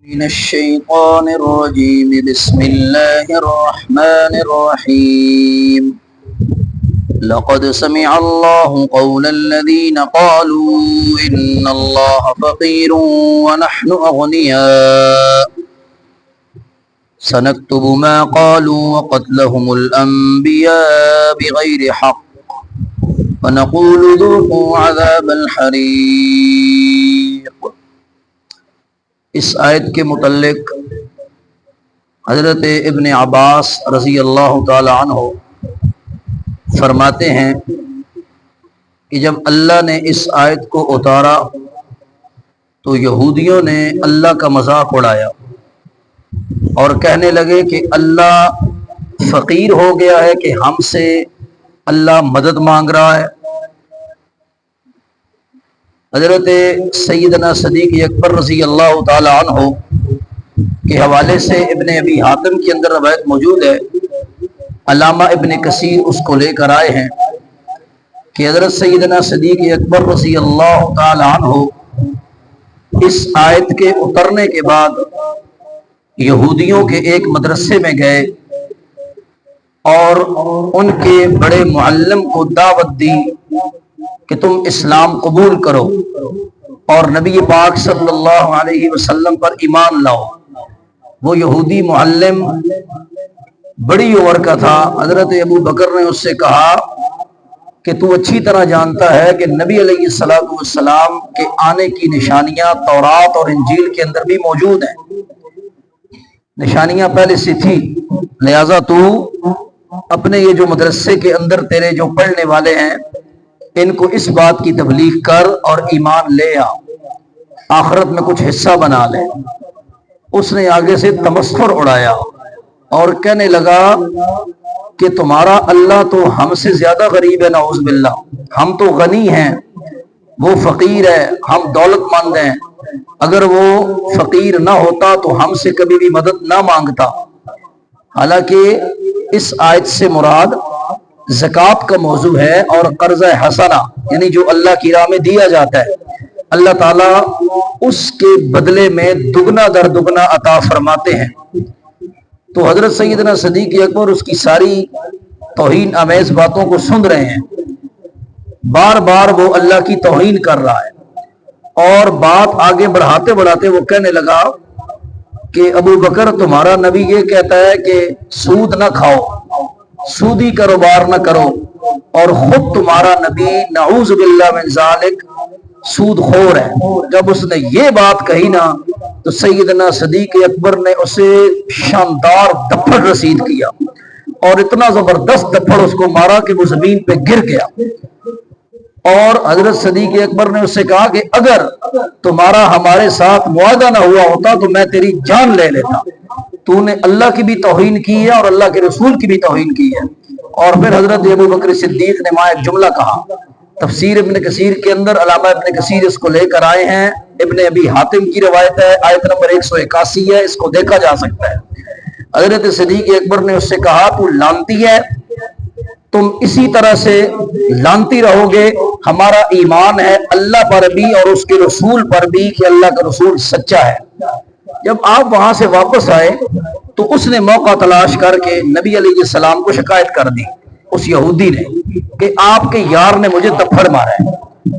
من الشيطان الرجيم بسم الله الرحمن الرحيم لقد سمع الله قول الذين قالوا إن الله فقير ونحن أغنياء سنكتب ما قالوا وقتلهم الأنبياء بغير حق ونقول ذوقوا عذاب الحريق۔ اس آیت کے متعلق حضرت ابن عباس رضی اللہ تعالی عنہ فرماتے ہیں کہ جب اللہ نے اس آیت کو اتارا تو یہودیوں نے اللہ کا مذاق اڑایا اور کہنے لگے کہ اللہ فقیر ہو گیا ہے کہ ہم سے اللہ مدد مانگ رہا ہے۔ حضرت سیدنا صدیق اکبر رضی اللہ تعالی عنہ کے حوالے سے ابن ابی حاتم کے اندر روایت موجود ہے، علامہ ابن کثیر اس کو لے کر آئے ہیں کہ حضرت سیدنا صدیق اکبر رضی اللہ تعالی عنہ اس آیت کے اترنے کے بعد یہودیوں کے ایک مدرسے میں گئے اور ان کے بڑے معلم کو دعوت دی کہ تم اسلام قبول کرو اور نبی پاک صلی اللہ علیہ وسلم پر ایمان لاؤ۔ وہ یہودی معلم بڑی عمر کا تھا۔ حضرت ابو بکر نے اس سے کہا کہ تو اچھی طرح جانتا ہے کہ نبی علیہ السلام کے آنے کی نشانیاں تورات اور انجیل کے اندر بھی موجود ہیں، نشانیاں پہلے سے تھی، لہذا تو اپنے یہ جو مدرسے کے اندر تیرے جو پڑھنے والے ہیں ان کو اس بات کی تبلیغ کر اور ایمان لے آ، آخرت میں کچھ حصہ بنا لے۔ اس نے آگے سے تمسخر اڑایا اور کہنے لگا کہ تمہارا اللہ تو ہم سے زیادہ غریب ہے، نعوذ باللہ، ہم تو غنی ہیں، وہ فقیر ہے، ہم دولت مند ہیں، اگر وہ فقیر نہ ہوتا تو ہم سے کبھی بھی مدد نہ مانگتا۔ حالانکہ اس آیت سے مراد زکوٰۃ کا موضوع ہے اور قرض حسنہ یعنی جو اللہ کی راہ میں دیا جاتا ہے، اللہ تعالیٰ اس کے بدلے میں دگنا در دگنا عطا فرماتے ہیں۔ تو حضرت سیدنا صدیق اکبر اس کی ساری توہین آمیز باتوں کو سن رہے ہیں، بار بار وہ اللہ کی توہین کر رہا ہے اور بات آگے بڑھاتے بڑھاتے وہ کہنے لگا کہ ابو بکر تمہارا نبی یہ کہتا ہے کہ سود نہ کھاؤ، سودی کاروبار نہ کرو، اور خود تمہارا نبی نعوذ باللہ من ذالک سود خور ہے۔ جب اس نے یہ بات کہی نا تو سیدنا صدیق اکبر نے اسے شاندار دپڑ رسید کیا اور اتنا زبردست دپڑ اس کو مارا کہ وہ زمین پہ گر گیا۔ اور حضرت صدیق اکبر نے اس سے کہا کہ اگر تمہارا ہمارے ساتھ معاہدہ نہ ہوا ہوتا تو میں تیری جان لے لیتا، تو نے اللہ کی بھی توہین کی ہے اور اللہ کے رسول کی بھی توہین کی ہے۔ اور پھر حضرت ابو بکر صدیق نے وہاں ایک جملہ کہا، تفسیر ابن کثیر کے اندر علامہ ابن کثیر اس کو لے کر آئے ہیں، ابن ابی حاتم کی روایت ہے، آیت نمبر 181 ہے، اس کو دیکھا جا سکتا ہے۔ حضرت صدیق اکبر نے اس سے کہا تو لانتی ہے، تم اسی طرح سے لانتی رہو گے، ہمارا ایمان ہے اللہ پر بھی اور اس کے رسول پر بھی کہ اللہ کا رسول سچا ہے۔ جب آپ وہاں سے واپس آئے تو اس نے موقع تلاش کر کے نبی علیہ السلام کو شکایت کر دی، اس یہودی نے، کہ آپ کے یار نے مجھے تپھڑ مارا ہے۔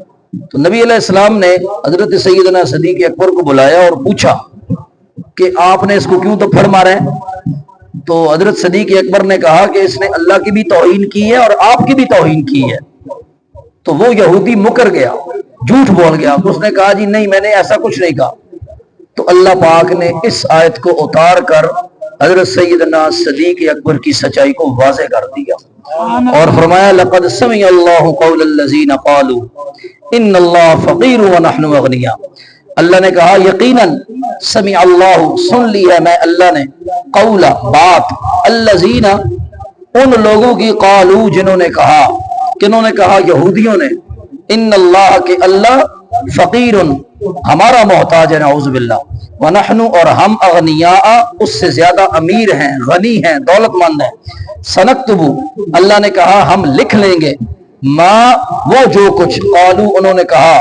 تو نبی علیہ السلام نے حضرت سیدنا صدیق اکبر کو بلایا اور پوچھا کہ آپ نے اس کو کیوں تپھڑ مارا ہے؟ تو حضرت صدیق اکبر نے کہا کہ اس نے اللہ کی بھی توہین کی ہے اور آپ کی بھی توہین کی ہے۔ تو وہ یہودی مکر گیا، جھوٹ بول گیا، تو اس نے کہا جی نہیں، میں نے ایسا کچھ نہیں کہا۔ تو اللہ پاک نے اس آیت کو اتار کر حضرت سیدنا صدیق اکبر کی سچائی کو واضح کر دیا اور فرمایا لقد سمع اللہ قول الذین قالوا ان اللہ فقیر ونحن اغنیاء۔ اللہ نے کہا یقیناً سمع اللہ، سن لی ہے میں اللہ نے، قول بات، الذین ان لوگوں کی، قالوا جنہوں نے کہا، کنہوں نے کہا؟ یہودیوں نے، ان اللہ کہ اللہ فقیر ہمارا محتاج ہے، نعوذ باللہ، ونحن اور ہم اغنیاء اس سے زیادہ امیر ہیں، غنی ہیں، دولت مند ہیں، سنکتب اللہ نے کہا ہم لکھ لیں گے، ما وہ جو کچھ، قالوا انہوں نے کہا،